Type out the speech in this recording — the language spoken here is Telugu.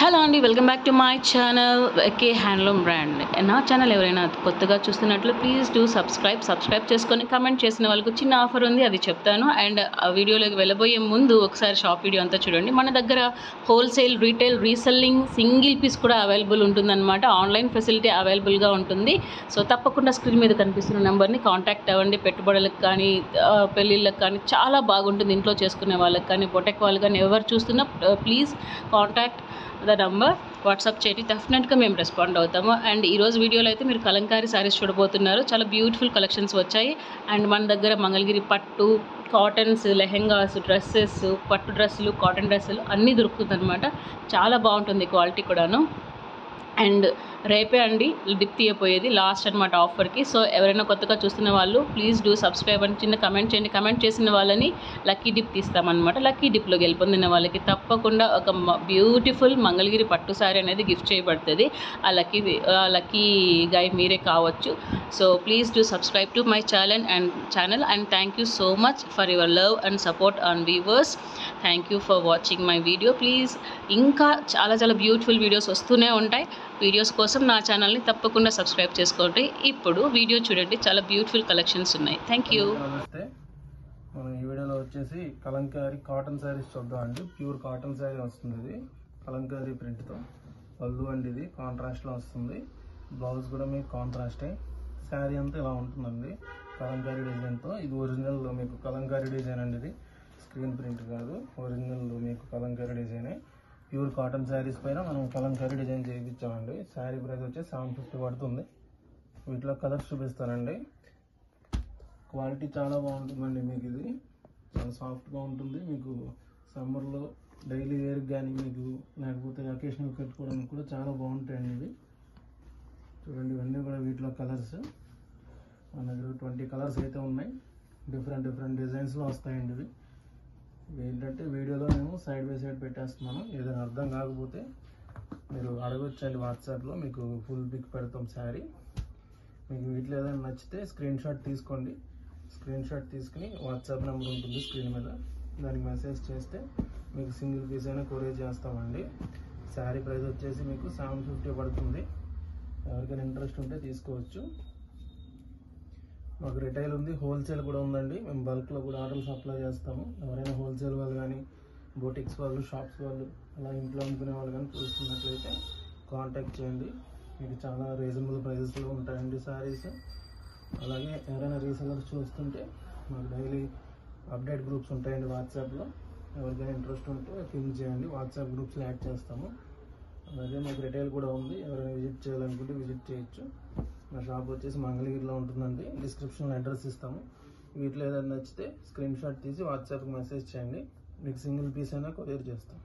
హలో అండి, welcome back to my channel K handloom brand. నా ఛానల్ ఎవరైనా కొత్తగా చూస్తున్నట్లు ప్లీజ్ డూ సబ్స్క్రైబ్ చేసుకొని కమెంట్ చేసిన వాళ్ళకు చిన్న ఆఫర్ ఉంది, అది చెప్తాను. అండ్ ఆ వీడియోలోకి వెళ్ళబోయే ముందు ఒకసారి షాప్ వీడియో అంతా చూడండి. మన దగ్గర wholesale, retail, reselling, single piece కూడా అవైలబుల్ ఉంటుందన్నమాట. ఆన్లైన్ ఫెసిలిటీ అవైలబుల్గా ఉంటుంది. సో తప్పకుండా స్క్రీన్ మీద కనిపిస్తున్న నెంబర్ని కాంటాక్ట్ అవ్వండి. పెట్టుబడులకు కానీ, పెళ్ళిళ్ళకి కానీ చాలా బాగుంటుంది. ఇంట్లో చేసుకునే వాళ్ళకి కానీ, బొటెక్ వాళ్ళు కానీ ఎవరు చూస్తున్నా please contact the number, WhatsApp చేయండి. డెఫినెట్గా మేము రెస్పాండ్ అవుతాము. అండ్ ఈరోజు వీడియోలో అయితే మీరు కలంకారీ శారీస్ చూడబోతున్నారు. చాలా బ్యూటిఫుల్ కలెక్షన్స్ వచ్చాయి. అండ్ మన దగ్గర మంగళగిరి పట్టు, కాటన్స్, లెహెంగాస్, డ్రెస్సెస్, పట్టు డ్రెస్సులు, కాటన్ డ్రెస్సులు అన్నీ దొరుకుతుంది అనమాట. చాలా బాగుంటుంది క్వాలిటీ కూడాను. అండ్ రేపే అండి డిప్ తీయపోయేది, లాస్ట్ అనమాట ఆఫర్కి. సో ఎవరైనా కొత్తగా చూస్తున్న వాళ్ళు ప్లీజ్ డూ సబ్స్క్రైబ్ అని చిన్న కమెంట్ చేయండి. కమెంట్ చేసిన వాళ్ళని లక్కీ డిప్ తీస్తామన్నమాట. లక్కీ డిప్లో గెలుపొందిన వాళ్ళకి తప్పకుండా ఒక బ్యూటిఫుల్ మంగళగిరి పట్టు శారీ అనేది గిఫ్ట్ చేయబడుతుంది. ఆ లక్కీ గై మీరే కావచ్చు. So please do subscribe to my channel and thank you so much for your love and support on viewers. Thank you for watching my video. Please ఇంకా చాలా బ్యూటిఫుల్ వీడియోస్ వస్తూనే ఉంటాయి. వీడియోస్ కోసం నా ఛానల్ని తప్పకుండా సబ్స్క్రైబ్ చేసుకోండి. ఇప్పుడు వీడియో చూడండి, చాలా బ్యూటిఫుల్ కలెక్షన్స్ ఉన్నాయి. Thank you. నమస్తే. మనం ఈ వీడియోలో వచ్చేసి కలంకారీ కాటన్ శారీస్ చూద్దాం అండి. ప్యూర్ కాటన్ శారీ వస్తుంది. ఇది కలంకారీ ప్రింట్తో పళ్ళు అండి. ఇది కాంట్రాస్ట్లో వస్తుంది. బ్లౌజ్ కూడా మీకు కాంట్రాస్టే. శారీ అంతా ఇలా ఉంటుందండి కలంకారీ డిజైన్తో. ఇది ఒరిజినల్ మీకు కలంకారీ డిజైన్ అండి. ఇది స్క్రీన్ ప్రింట్ కాదు, ఒరిజినల్ మీకు కలంకారీ డిజైనే. ప్యూర్ కాటన్ శారీస్ పైన మనం కలంకారీ డిజైన్ చేయించామండి. శారీ ప్రైస్ వచ్చి 750 పడుతుంది. వీటిలో కలర్స్ చూపిస్తానండి. క్వాలిటీ చాలా బాగుంటుందండి. మీకు ఇది చాలా సాఫ్ట్గా ఉంటుంది. మీకు సమ్మర్లో డైలీ వేర్కి కానీ మీకు లేకపోతే అకేషనల్ కట్టుకోవడానికి కూడా చాలా బాగుంటాయండి. ఇవి చూడండి, ఇవన్నీ కూడా వీటిలో కలర్స్. మన దగ్గర 20 కలర్స్ అయితే ఉన్నాయి. డిఫరెంట్ డిజైన్స్లో వస్తాయండి. ఇవి ఏంటంటే వీడియోలో మేము సైడ్ బై సైడ్ పెట్టేస్తున్నాను. ఏదైనా అర్థం కాకపోతే మీరు అడగొచ్చండి వాట్సాప్లో, మీకు ఫుల్ పిక్ పెడతాం శారీ. మీకు వీటిలో ఏదైనా నచ్చితే స్క్రీన్ షాట్ తీసుకోండి. స్క్రీన్ షాట్ తీసుకుని వాట్సాప్ నెంబర్ ఉంటుంది స్క్రీన్ మీద, దానికి మెసేజ్ చేస్తే మీకు సింగిల్ పీస్ అయినా కొరియర్ చేస్తామండి. శారీ ప్రైస్ వచ్చేసి మీకు 750 పడుతుంది. ఎవరికైనా ఇంట్రెస్ట్ ఉంటే తీసుకోవచ్చు. మాకు రిటైల్ ఉంది, హోల్సేల్ కూడా ఉందండి. మేము బల్క్లో కూడా ఆర్డర్లు సప్లై చేస్తాము. ఎవరైనా హోల్సేల్ వాళ్ళు కానీ, బోటిక్స్ వాళ్ళు, షాప్స్ వాళ్ళు, అలా ఇంట్లో అమ్ముకునే వాళ్ళు కానీ చూస్తున్నట్లయితే కాంటాక్ట్ చేయండి. మీకు చాలా రీజనబుల్ ప్రైజెస్లో ఉంటాయండి శారీస్. అలాగే ఎవరైనా రీసెలర్స్ చూస్తుంటే మాకు డైలీ అప్డేట్ గ్రూప్స్ ఉంటాయండి వాట్సాప్లో. ఎవరికైనా ఇంట్రెస్ట్ ఉంటే ఫిల్ చేయండి, వాట్సాప్ గ్రూప్స్లో యాడ్ చేస్తాము. అలాగే మాకు రిటైల్ కూడా ఉంది. ఎవరైనా విజిట్ చేయాలనుకుంటే విజిట్ చేయొచ్చు. మా షాప్ వచ్చేసి మంగళగిరిలో ఉంటుందండి. డిస్క్రిప్షన్లో అడ్రస్ ఇస్తాము. వీటిలో ఏదైనా నచ్చితే స్క్రీన్ షాట్ తీసి వాట్సాప్కి మెసేజ్ చేయండి. మీకు సింగిల్ పీస్ అయినా కొరియర్ చేస్తాం.